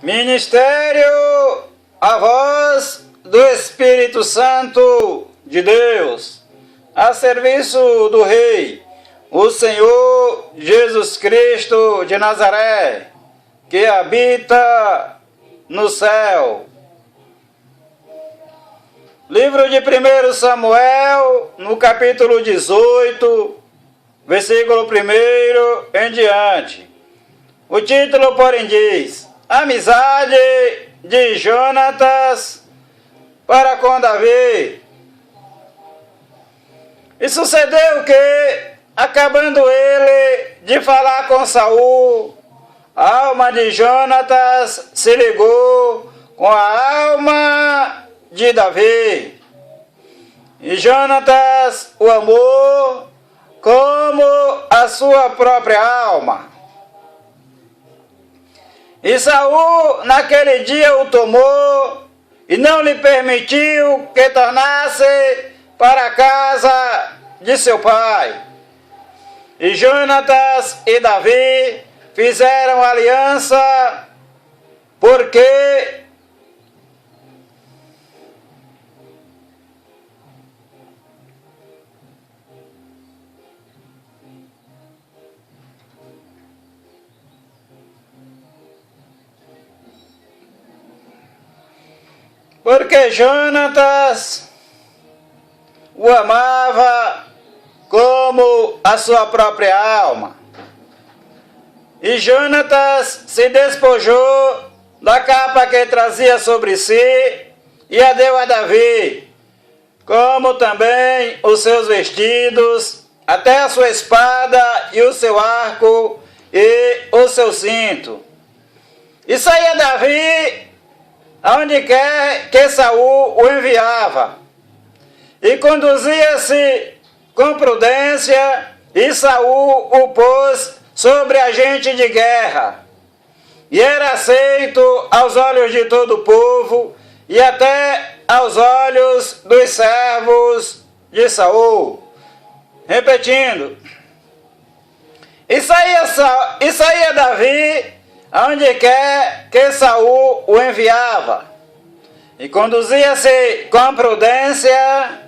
Ministério a voz do Espírito Santo de Deus, a serviço do Rei, o Senhor Jesus Cristo de Nazaré, que habita no céu. Livro de 1 Samuel, no capítulo 18, versículo 1 em diante. O título, porém, diz: Amizade de Jonatas para com Davi. E sucedeu que, acabando ele de falar com Saul, a alma de Jonatas se ligou com a alma de Davi. E Jonatas o amou como a sua própria alma. E Saul naquele dia o tomou e não lhe permitiu que tornasse para a casa de seu pai. E Jonatas e Davi fizeram aliança porque Jonatas o amava como a sua própria alma. E Jonatas se despojou da capa que trazia sobre si e a deu a Davi, como também os seus vestidos, até a sua espada e o seu arco e o seu cinto. E saía Davi aonde quer que Saul o enviava, e conduzia-se com prudência, e Saul o pôs sobre agente de guerra, e era aceito aos olhos de todo o povo, e até aos olhos dos servos de Saul. Repetindo, e saía Davi aonde quer que Saul o enviava, e conduzia-se com prudência,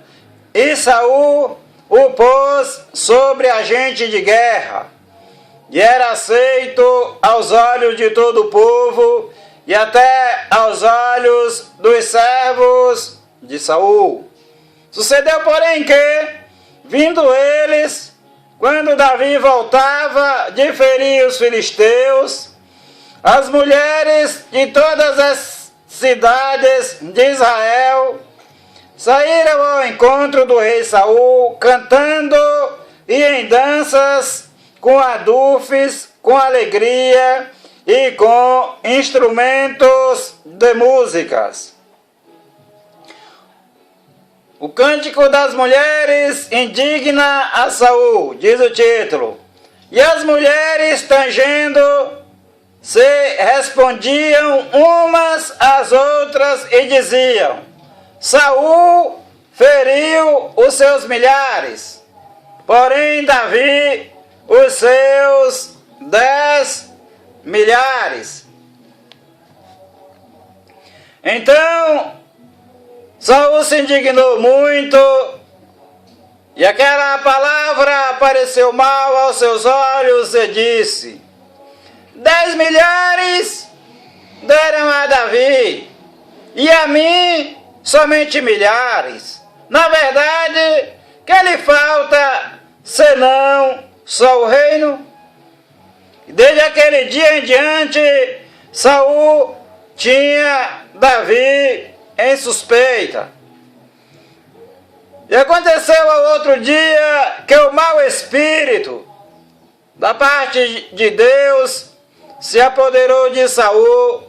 e Saul o pôs sobre agente de guerra, e era aceito aos olhos de todo o povo, e até aos olhos dos servos de Saul. Sucedeu, porém, que, vindo eles, quando Davi voltava de ferir os filisteus, as mulheres de todas as cidades de Israel saíram ao encontro do rei Saul, cantando e em danças, com adufes, com alegria e com instrumentos de músicas. O cântico das mulheres indigna a Saul, diz o título. E as mulheres, tangendo, se respondiam umas às outras e diziam: Saul feriu os seus milhares, porém Davi os seus 10 milhares. Então Saul se indignou muito, e aquela palavra pareceu mal aos seus olhos, e disse: 10 milhares deram a Davi, e a mim somente milhares. Na verdade, que lhe falta, senão só o reino? Desde aquele dia em diante, Saul tinha Davi em suspeita. E aconteceu ao outro dia que o mau espírito da parte de Deus se apoderou de Saul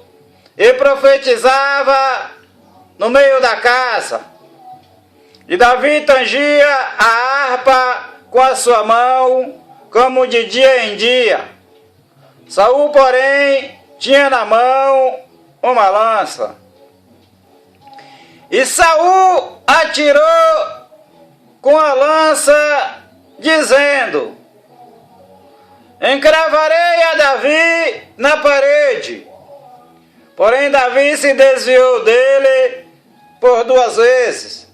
e profetizava no meio da casa. E Davi tangia a harpa com a sua mão, como de dia em dia. Saul, porém, tinha na mão uma lança. E Saul atirou com a lança, dizendo: encravarei a Davi na parede. Porém, Davi se desviou dele por 2 vezes.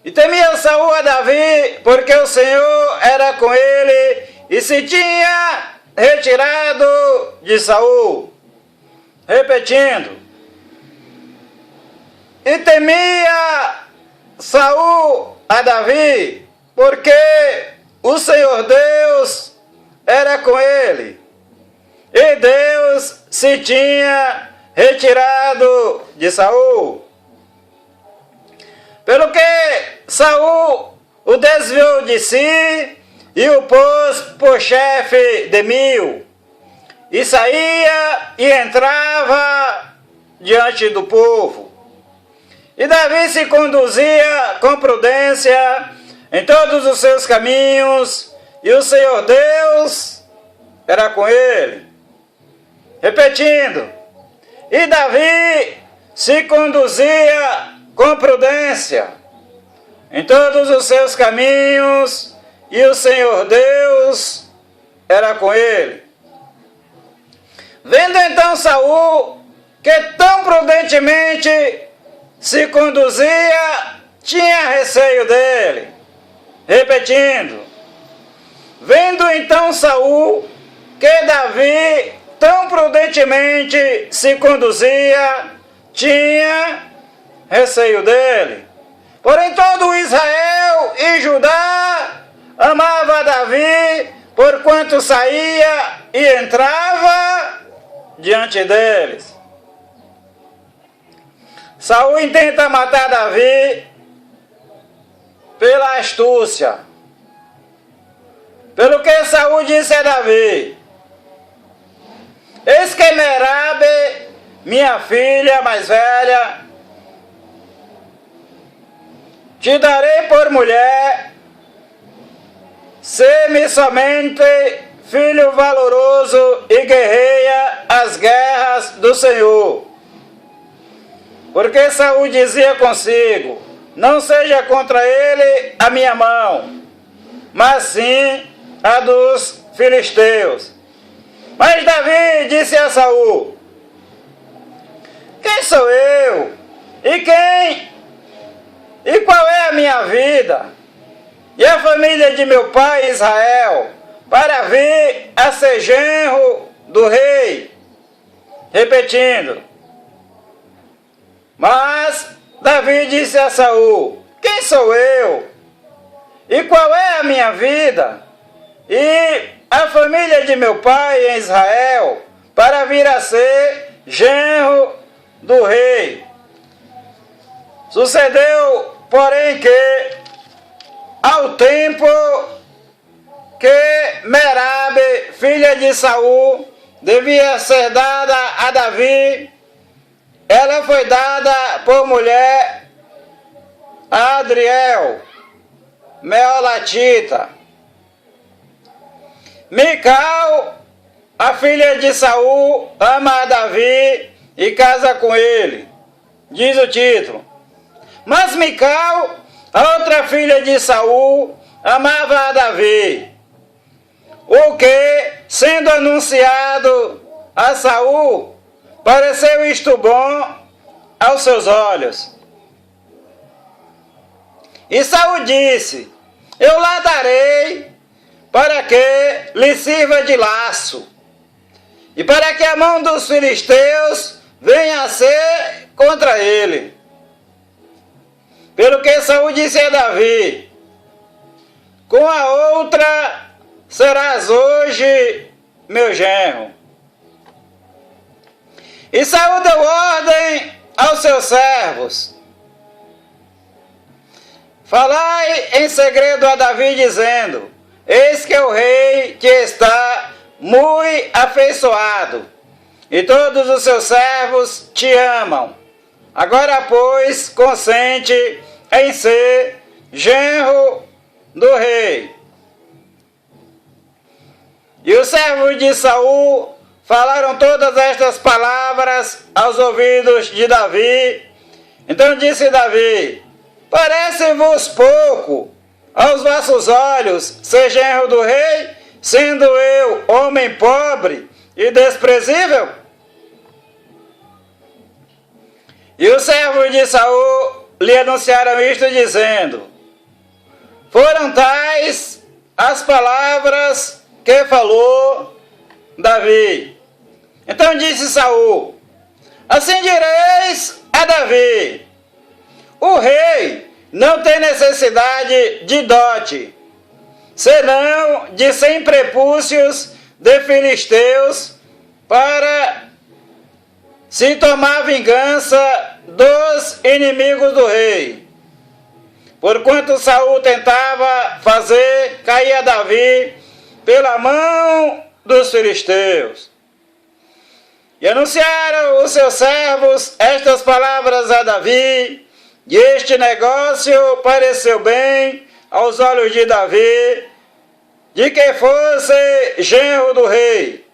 E temia Saul a Davi, porque o Senhor era com ele e se tinha retirado de Saul. Repetindo. E temia Saul a Davi, porque o Senhor Deus era com ele. E Deus se tinha retirado de Saul. Pelo que Saul o desviou de si e o pôs por chefe de 1000. E saía e entrava diante do povo. E Davi se conduzia com prudência em todos os seus caminhos, e o Senhor Deus era com ele. Repetindo, e Davi se conduzia com prudência em todos os seus caminhos, e o Senhor Deus era com ele. Vendo então Saul que tão prudentemente se conduzia, tinha receio dele. Repetindo, vendo então Saul que Davi tão prudentemente se conduzia, tinha receio dele. Porém todo Israel e Judá amava Davi, porquanto saía e entrava diante deles. Saul intenta matar Davi pela astúcia. Pelo que Saul disse a Davi: eis que Merabe, minha filha mais velha, te darei por mulher, sê-me somente filho valoroso e guerreia as guerras do Senhor. Porque Saul dizia consigo: não seja contra ele a minha mão, mas sim a dos filisteus. Mas Davi disse a Saul: quem sou eu? E qual é a minha vida? E a família de meu pai Israel, para vir a ser genro do rei? Repetindo. Mas Davi disse a Saul: quem sou eu? E qual é a minha vida? E a família de meu pai em Israel, para vir a ser genro do rei? Sucedeu, porém, que ao tempo que Merabe, filha de Saul, devia ser dada a Davi, ela foi dada por mulher a Adriel, Meolatita. Mical, a filha de Saul, ama a Davi e casa com ele. Diz o título. Mas Mical, a outra filha de Saul, amava a Davi. O que, sendo anunciado a Saul, pareceu isto bom aos seus olhos. E Saul disse: eu lá darei para que lhe sirva de laço, e para que a mão dos filisteus venha a ser contra ele. Pelo que Saul disse a Davi: com a outra serás hoje meu genro. E Saul deu ordem aos seus servos: falai em segredo a Davi, dizendo: eis que o rei te está muito afeiçoado, e todos os seus servos te amam. Agora, pois, consente em ser genro do rei. E os servos de Saul falaram todas estas palavras aos ouvidos de Davi. Então disse Davi: parece-vos pouco aos vossos olhos ser genro do rei, sendo eu homem pobre e desprezível? E os servos de Saul lhe anunciaram isto, dizendo: foram tais as palavras que falou Davi. Então disse Saul: assim direis a Davi: o rei não tem necessidade de dote, senão de 100 prepúcios de filisteus, para se tomar vingança dos inimigos do rei. Porquanto Saul tentava fazer cair a Davi pela mão dos filisteus. E anunciaram os seus servos estas palavras a Davi, e este negócio pareceu bem aos olhos de Davi, de que fosse genro do rei.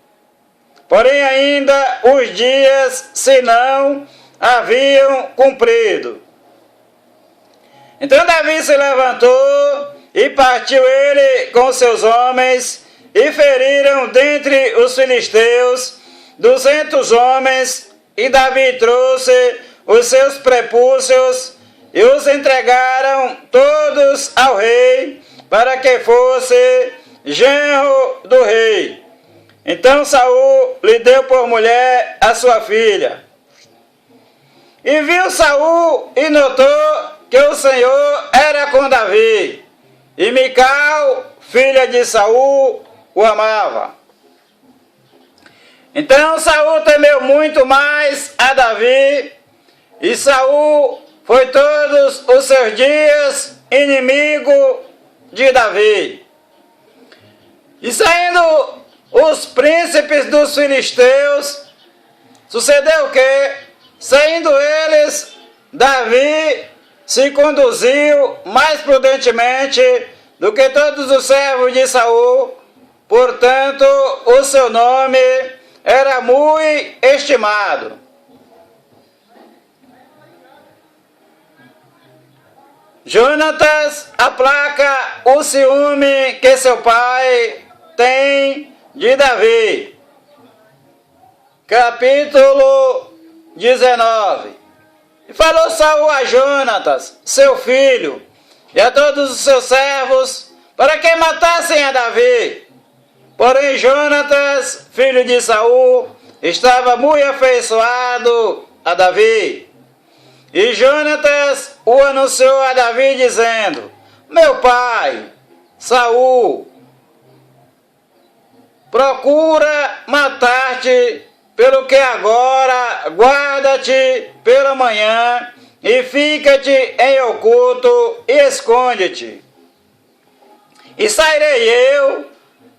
Porém ainda os dias se não haviam cumprido. Então Davi se levantou e partiu ele com seus homens, e feriram dentre os filisteus 200 homens, e Davi trouxe os seus prepúcios e os entregaram todos ao rei, para que fosse genro do rei. Então Saul lhe deu por mulher a sua filha. E viu Saul e notou que o Senhor era com Davi, e Mical, filha de Saul, o amava. Então Saul temeu muito mais a Davi, e Saul foi todos os seus dias inimigo de Davi. E saindo os príncipes dos filisteus, sucedeu que, saindo eles, Davi se conduziu mais prudentemente do que todos os servos de Saul, portanto o seu nome era muito estimado. Jonatas aplaca o ciúme que seu pai tem de Davi. Capítulo 19. E falou Saul a Jonatas, seu filho, e a todos os seus servos, para que matassem a Davi. Porém Jonatas, filho de Saul, estava muito afeiçoado a Davi. E Jonatas o anunciou a Davi, dizendo: meu pai, Saul, procura matar-te, pelo que agora guarda-te pela manhã, e fica-te em oculto, e esconde-te. E sairei eu,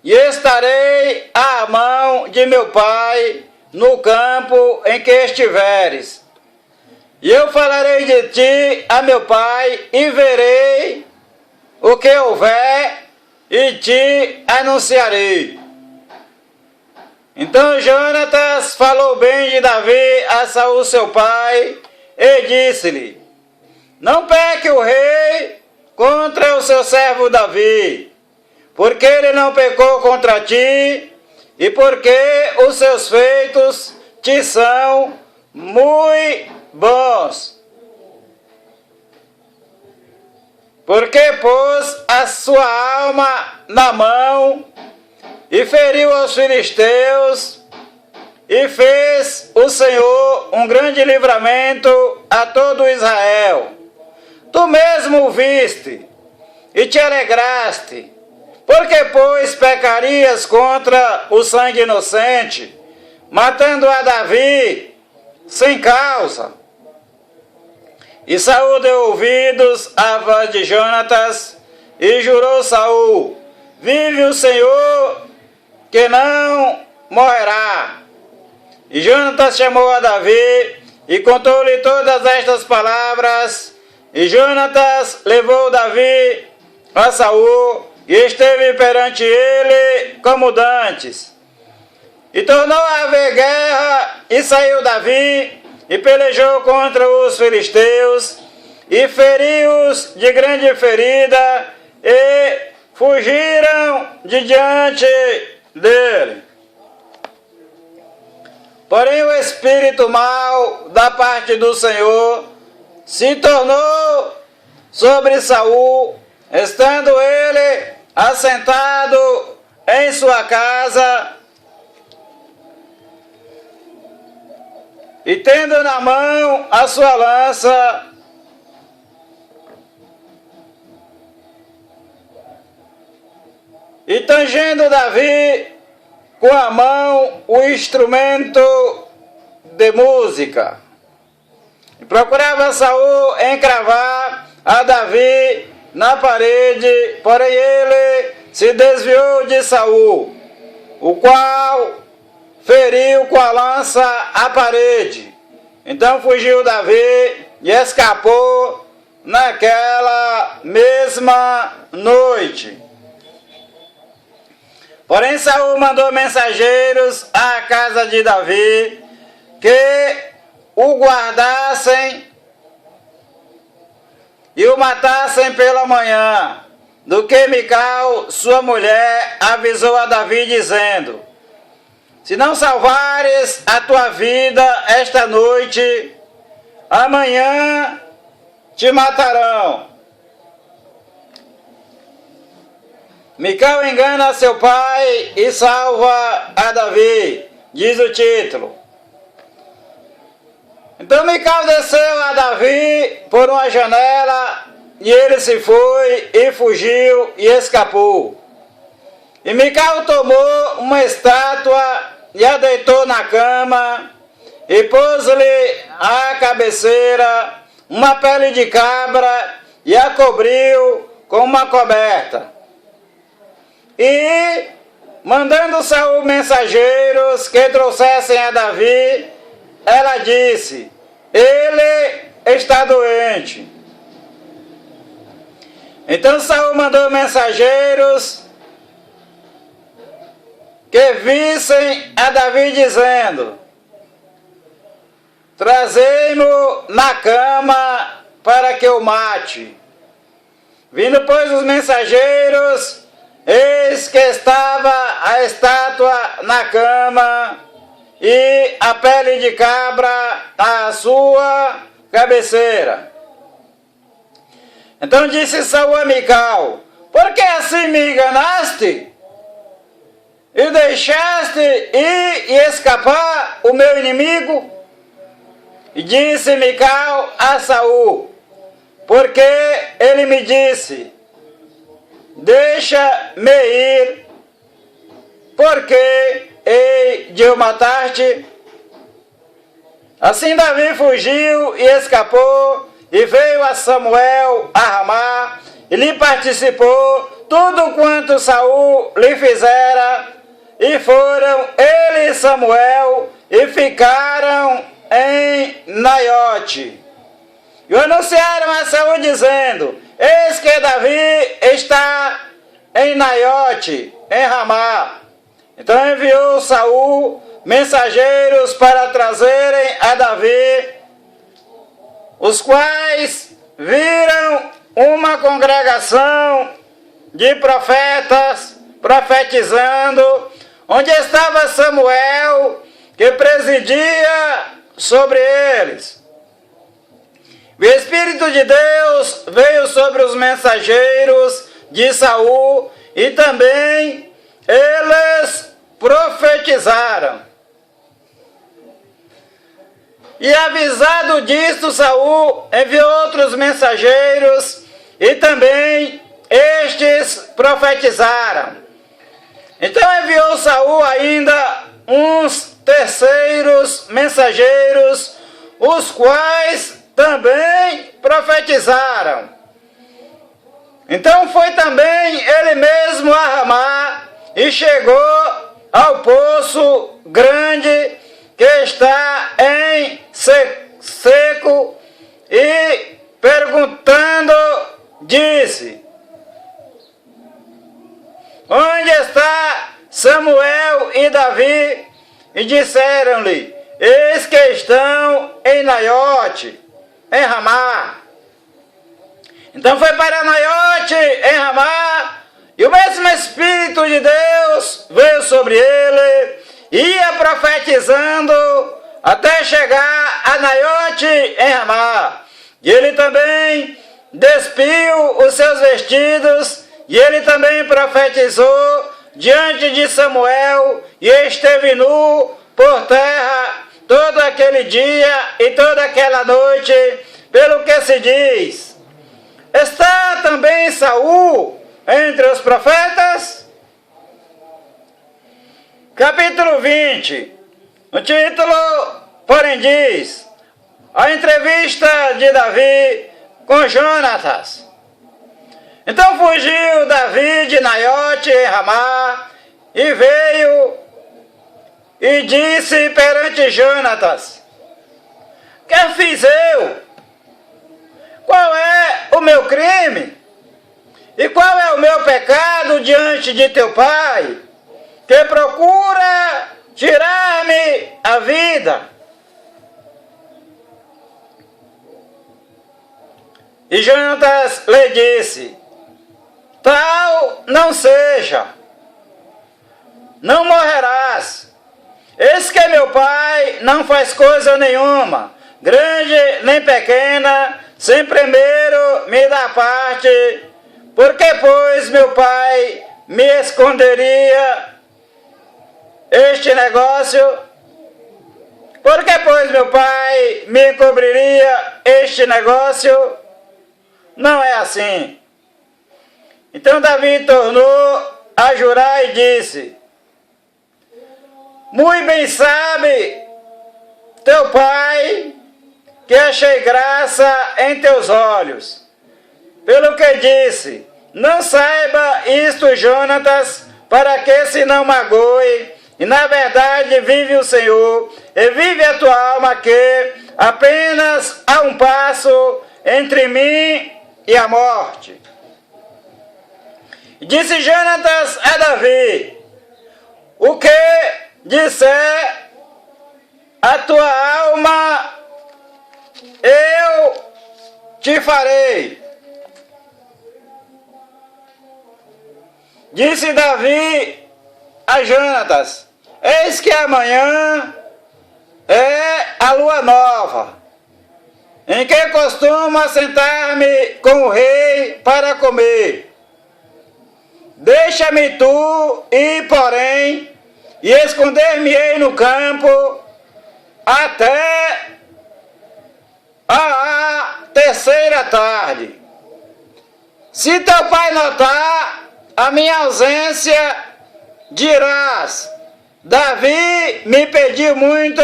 e estarei à mão de meu pai no campo em que estiveres. E eu falarei de ti a meu pai, e verei o que houver, e te anunciarei. Então Jonatas falou bem de Davi a Saul seu pai, e disse-lhe: não peque o rei contra o seu servo Davi, porque ele não pecou contra ti, e porque os seus feitos te são muito bons. Porque pôs a sua alma na mão, e feriu aos filisteus, e fez o Senhor um grande livramento a todo Israel. Tu mesmo o viste, e te alegraste, porque pois pecarias contra o sangue inocente, matando a Davi sem causa? E Saul deu ouvidos à voz de Jonatas, e jurou Saul: vive o Senhor, que não morrerá. E Jonatas chamou a Davi, e contou-lhe todas estas palavras. E Jonatas levou Davi a Saul, e esteve perante ele como dantes. E tornou a haver guerra, e saiu Davi, e pelejou contra os filisteus, e feriu-os de grande ferida, e fugiram de diante dele. Porém o espírito mau da parte do Senhor se tornou sobre Saul, estando ele assentado em sua casa e tendo na mão a sua lança, e tangendo Davi com a mão o instrumento de música. E procurava Saul encravar a Davi na parede, porém ele se desviou de Saul, o qual feriu com a lança a parede. Então fugiu Davi e escapou naquela mesma noite. Porém Saul mandou mensageiros à casa de Davi que o guardassem e o matassem pela manhã, do que Mical, sua mulher, avisou a Davi dizendo: se não salvares a tua vida esta noite, amanhã te matarão. Mical engana seu pai e salva a Davi, diz o título. Então Mical desceu a Davi por uma janela, e ele se foi e fugiu e escapou. E Mical tomou uma estátua e a deitou na cama, e pôs-lhe à cabeceira uma pele de cabra e a cobriu com uma coberta. E, mandando Saul mensageiros que trouxessem a Davi, ela disse: ele está doente. Então Saul mandou mensageiros que vissem a Davi dizendo: trazei-mo na cama para que o mate. Vindo, pois, os mensageiros, eis que estava a estátua na cama e a pele de cabra à sua cabeceira. Então disse Saul a Mical: por que assim me enganaste? E deixaste ir e escapar o meu inimigo? E disse Mical a Saul: porque ele me disse: deixa-me ir, porque hei de o matar-te. Assim Davi fugiu e escapou, e veio a Samuel a Ramá, e lhe participou tudo quanto Saul lhe fizera, e foram ele e Samuel, e ficaram em Naiote. E anunciaram a Saul dizendo: eis que Davi está em Naiote, em Ramá. Então enviou Saul mensageiros para trazerem a Davi, os quais viram uma congregação de profetas profetizando, onde estava Samuel, que presidia sobre eles. O Espírito de Deus veio sobre os mensageiros de Saul, e também eles profetizaram. E avisado disto, Saul enviou outros mensageiros, e também estes profetizaram. Então enviou Saul ainda uns terceiros mensageiros, os quais também profetizaram. Então foi também ele mesmo a Ramá, e chegou ao poço grande que está em seco, e perguntando, disse: onde está Samuel e Davi? E disseram-lhe: eis que estão em Naiote, em Ramá. Então foi para Naiote, em Ramá, e o mesmo Espírito de Deus veio sobre ele, ia profetizando até chegar a Naiote em Ramá. E ele também despiu os seus vestidos, e ele também profetizou diante de Samuel, e esteve nu por terra todo aquele dia e toda aquela noite, pelo que se diz: está também Saul entre os profetas? Capítulo 20, o título, porém, diz: a entrevista de Davi com Jonatas. Então fugiu Davi de Naiote em Ramá, e veio e disse perante Jonatas: que fiz eu? Qual é o meu crime? E qual é o meu pecado diante de teu pai, que procura tirar-me a vida? E Jonatas lhe disse: tal não seja, não morrerás. Eis que meu pai não faz coisa nenhuma, grande nem pequena, sem primeiro me dar parte. Porque, pois, meu pai me esconderia este negócio? Porque, pois, meu pai me encobriria este negócio? Não é assim. Então Davi tornou a jurar e disse: muito bem sabe teu pai que achei graça em teus olhos. Pelo que disse: não saiba isto, Jonatas, para que se não magoe. E na verdade vive o Senhor, e vive a tua alma, que apenas há um passo entre mim e a morte. Disse Jonatas a Davi: o que disser a tua alma, eu te farei. Disse Davi a Jonatas: eis que amanhã é a lua nova, em que costumo assentar-me com o rei para comer. Deixa-me tu ir, porém, e esconder-me-ei no campo até a terceira tarde. Se teu pai notar a minha ausência, dirás: Davi me pediu muito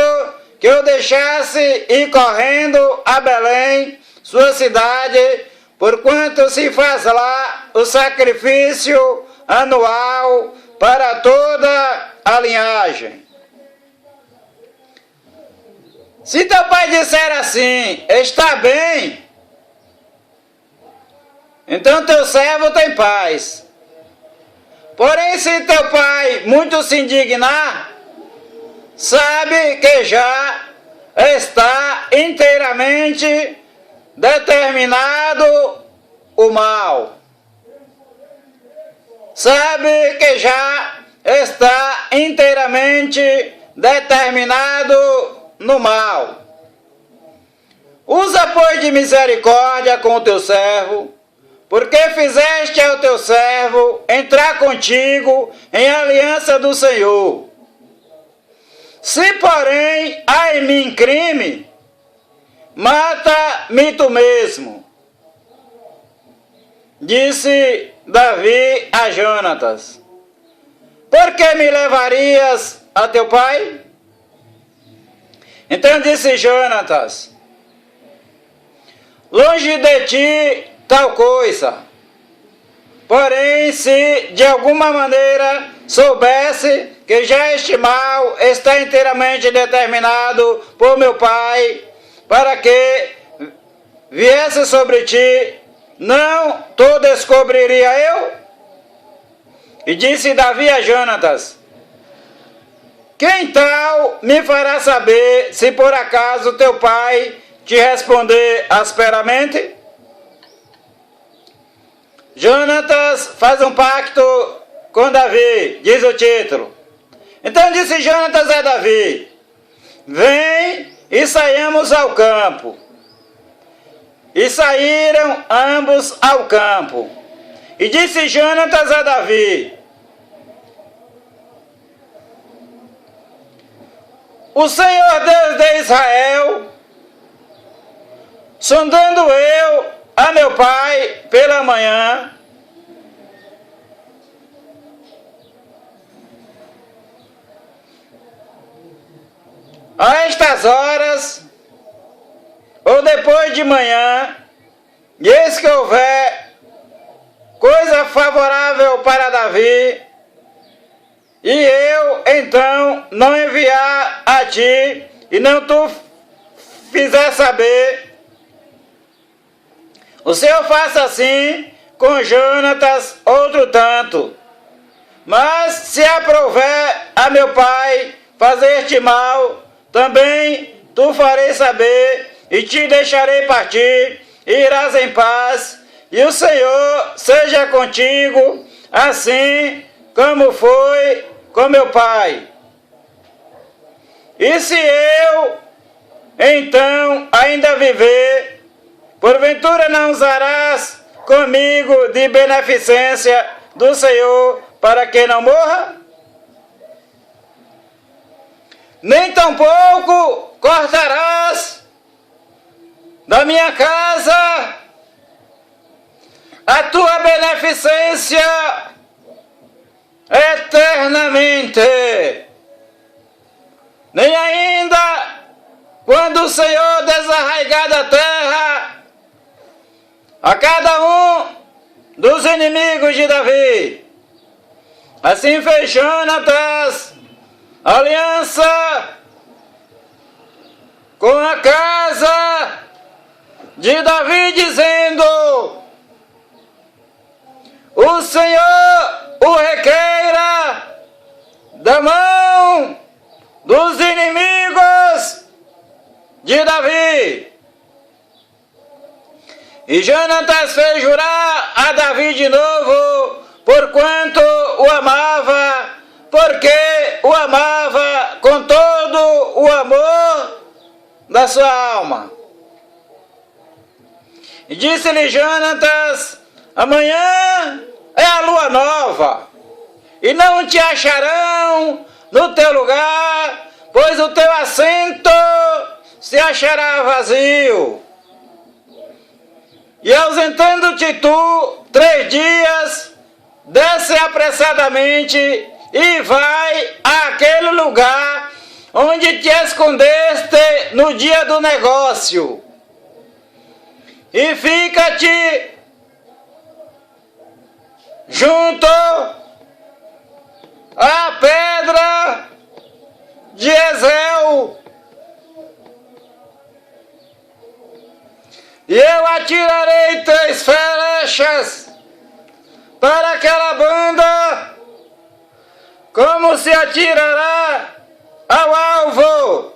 que eu deixasse ir correndo a Belém, sua cidade, porquanto se faz lá o sacrifício anual para toda a linhagem. Se teu pai disser assim: está bem, então teu servo tem paz. Porém, se teu pai muito se indignar, sabe que já está inteiramente determinado o mal. Sabe que já está inteiramente determinado no mal. Usa, pois, de misericórdia com o teu servo, porque fizeste ao teu servo entrar contigo em aliança do Senhor. Se, porém, há em mim crime, mata-me tu mesmo. Disse Davi a Jonatas: por que me levarias a teu pai? Então disse Jonatas: longe de ti tal coisa. Porém, se de alguma maneira soubesse que já este mal está inteiramente determinado por meu pai, para que viesse sobre ti, não tu descobriria eu? E disse Davi a Jonatas: quem tal me fará saber se por acaso teu pai te responder asperamente? Jonatas faz um pacto com Davi, diz o título. Então disse Jonatas a Davi: vem e saiamos ao campo. E saíram ambos ao campo. E disse Jonatas a Davi: o Senhor Deus de Israel, sondando eu a meu pai pela manhã, a estas horas, ou depois de manhã, e eis que houver coisa favorável para Davi, e eu então não enviar a ti, e não tu fizer saber, o Senhor faça assim com Jonatas outro tanto. Mas se aprouver a meu pai fazer-te mal, também tu farei saber, e te deixarei partir, e irás em paz, e o Senhor seja contigo, assim como foi com meu pai. E se eu, então, ainda viver, porventura não usarás comigo de beneficência do Senhor, para que não morra? Nem tampouco cortarás da minha casa a tua beneficência eternamente. Nem ainda quando o Senhor desarraigar da terra a cada um dos inimigos de Davi. Assim fez Jonatas aliança com a casa de Davi, dizendo: o Senhor o requeira da mão dos inimigos de Davi. E Jonatas fez jurar a Davi de novo, porquanto o amava, porque o amava com todo o amor da sua alma. E disse-lhe Jonatas: amanhã é a lua nova, e não te acharão no teu lugar, pois o teu assento se achará vazio. E ausentando-te tu 3 dias, desce apressadamente e vai àquele lugar onde te escondeste no dia do negócio. E fica-te junto à pedra de Ezel, e eu atirarei 3 flechas para aquela banda, como se atirará ao alvo.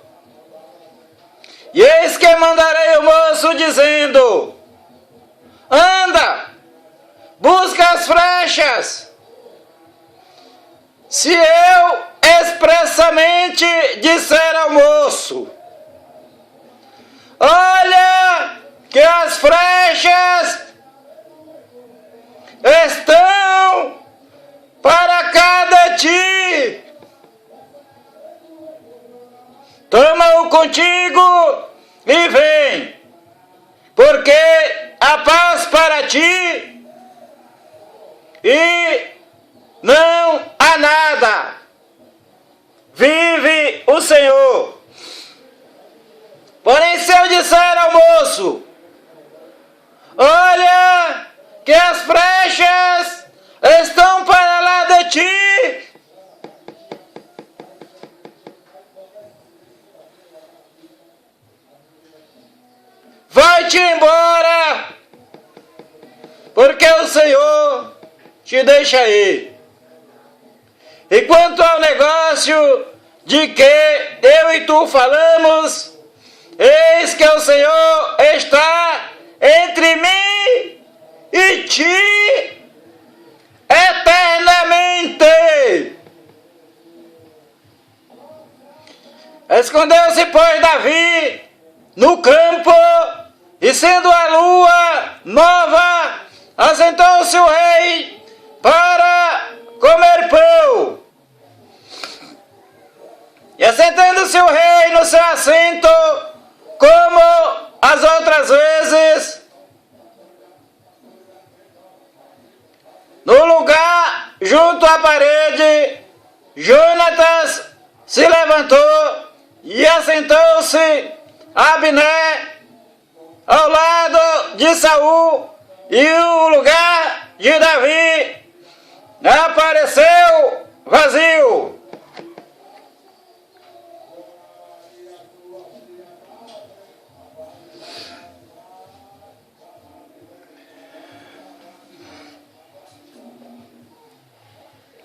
E eis que mandarei o moço, dizendo: anda, busca as flechas. Se eu expressamente disser ao moço: olha, que as flechas estão para cada ti, toma-o contigo e vem, porque há paz para ti e não há nada. Vive o Senhor. Porém, se eu disser ao moço: olha, que as flechas estão para lá de ti, vai-te embora, porque o Senhor te deixa ir. E quanto ao negócio de que eu e tu falamos, eis que o Senhor está entre mim e ti eternamente. Escondeu-se, pois, Davi no campo, e sendo a lua nova, assentou-se o rei para comer pão. E assentando-se o rei no seu assento, como as outras vezes, no lugar junto à parede, Jonatas se levantou e assentou-se Abner ao lado de Saul, e o lugar de Davi apareceu vazio.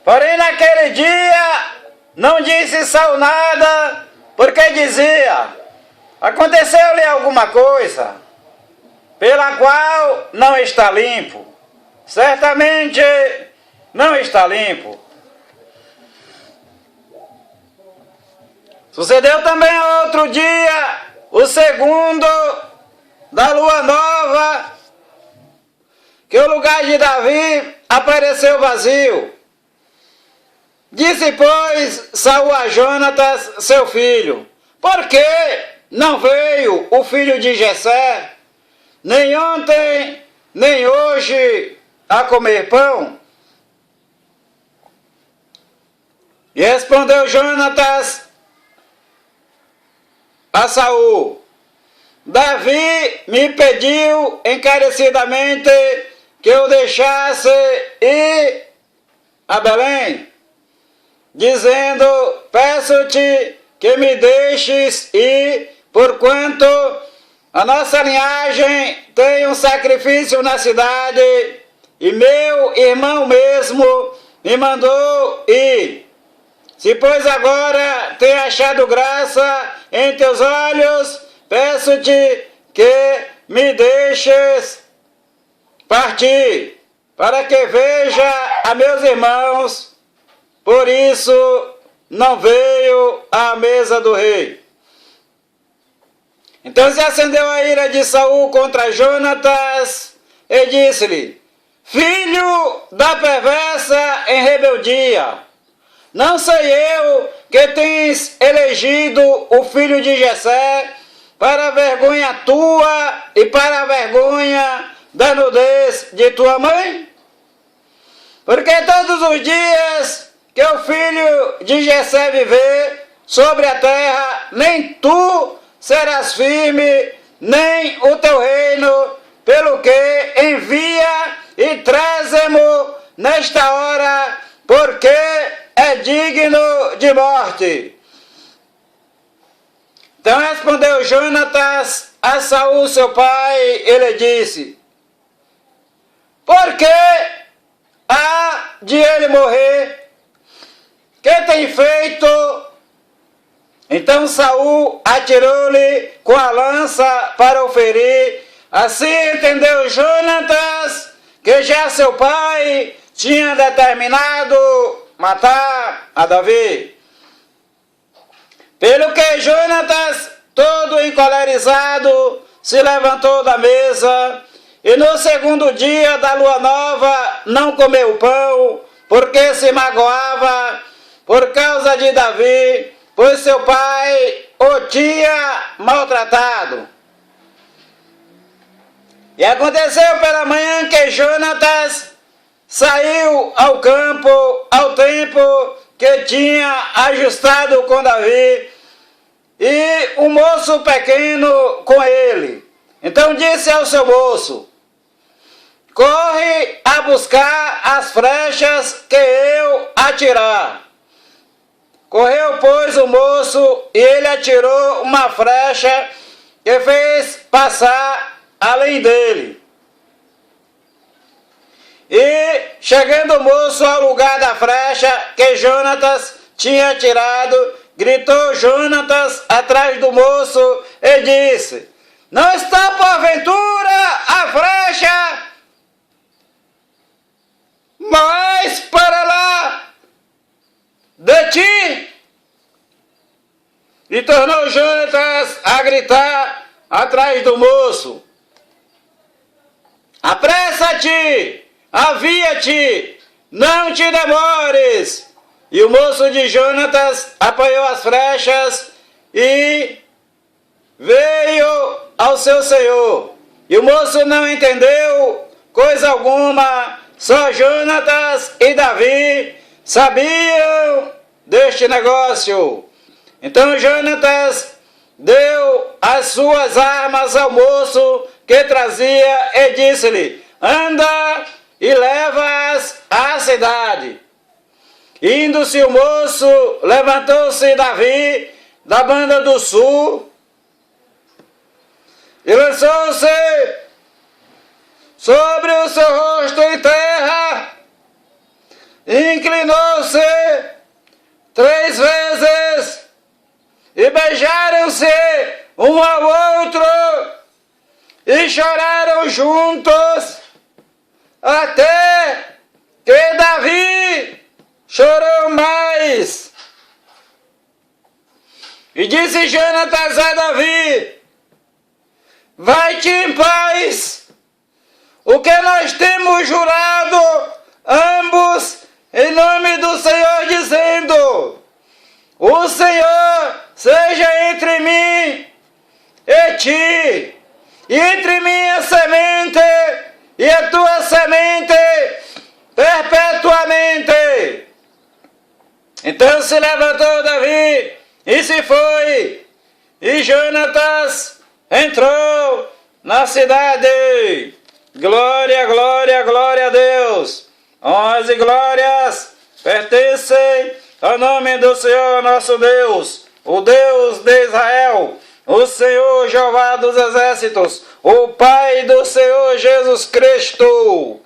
Porém, naquele dia, não disse Saul nada, porque dizia: aconteceu-lhe alguma coisa pela qual não está limpo. Certamente não está limpo. Sucedeu também outro dia, o segundo da lua nova, que o lugar de Davi apareceu vazio. Disse, pois, Saul a Jonatas, seu filho: por que não veio o filho de Jessé, nem ontem, nem hoje, a comer pão? E respondeu Jonatas a Saul: Davi me pediu encarecidamente que eu deixasse ir a Belém, dizendo: peço-te que me deixes ir, porquanto a nossa linhagem tem um sacrifício na cidade, e meu irmão mesmo me mandou ir. Se, pois, agora tem achado graça em teus olhos, peço-te que me deixes partir, para que veja a meus irmãos. Por isso não veio à mesa do rei. Então se acendeu a ira de Saul contra Jonatas e disse-lhe: filho da perversa em rebeldia, não sei eu que tens elegido o filho de Jessé para a vergonha tua e para a vergonha da nudez de tua mãe? Porque todos os dias que o filho de Jessé viver sobre a terra, nem tu serás firme, nem o teu reino, pelo que envia e traze-mo nesta hora, porque é digno de morte. Então respondeu Jonatas a Saul seu pai, ele disse: por que há de ele morrer? Que tem feito? Então Saul atirou-lhe com a lança para o ferir. Assim entendeu Jonatas que já seu pai tinha determinado matar a Davi. Pelo que Jonatas, todo encolerizado, se levantou da mesa, e no segundo dia da lua nova não comeu pão, porque se magoava por causa de Davi, pois seu pai o tinha maltratado. E aconteceu pela manhã que Jonatas saiu ao campo ao tempo que tinha ajustado com Davi, e um moço pequeno com ele. Então disse ao seu moço: corre a buscar as flechas que eu atirar. Correu, pois, o moço, e ele atirou uma flecha que fez passar além dele. E, chegando o moço ao lugar da flecha que Jonatas tinha atirado, gritou Jonatas atrás do moço e disse: não está porventura a flecha mais para lá de ti? E tornou Jonatas a gritar atrás do moço: apressa-te, avia-te, não te demores. E o moço de Jonatas apanhou as flechas e veio ao seu senhor. E o moço não entendeu coisa alguma, só Jonatas e Davi sabiam deste negócio. Então Jonatas deu as suas armas ao moço que trazia e disse-lhe: anda e leva-as à cidade. Indo-se o moço, levantou-se Davi da banda do sul e lançou-se sobre o seu rosto em terra, inclinou-se 3 vezes e beijaram-se um ao outro e choraram juntos, até que Davi chorou mais. E disse Jonatas a Davi: vai-te em paz, o que nós temos jurado ambos em nome do Senhor, dizendo: o Senhor seja entre mim e ti, e entre minha semente e a tua semente perpetuamente. Então se levantou Davi e se foi, e Jonatas entrou na cidade. Glória, glória, glória a Deus. Honras e glórias pertencem ao nome do Senhor nosso Deus, o Deus de Israel, o Senhor Jeová dos exércitos, o Pai do Senhor Jesus Cristo,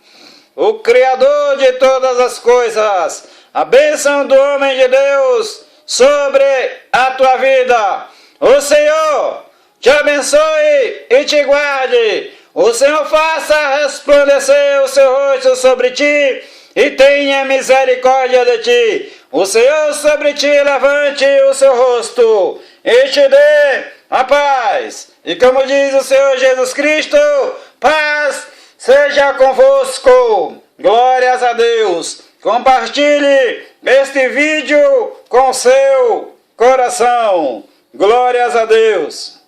o Criador de todas as coisas. A bênção do homem de Deus sobre a tua vida. O Senhor te abençoe e te guarde. O Senhor faça resplandecer o seu rosto sobre ti e tenha misericórdia de ti. O Senhor sobre ti levante o seu rosto e te dê a paz. E como diz o Senhor Jesus Cristo, paz seja convosco. Glórias a Deus. Compartilhe este vídeo com seu coração. Glórias a Deus.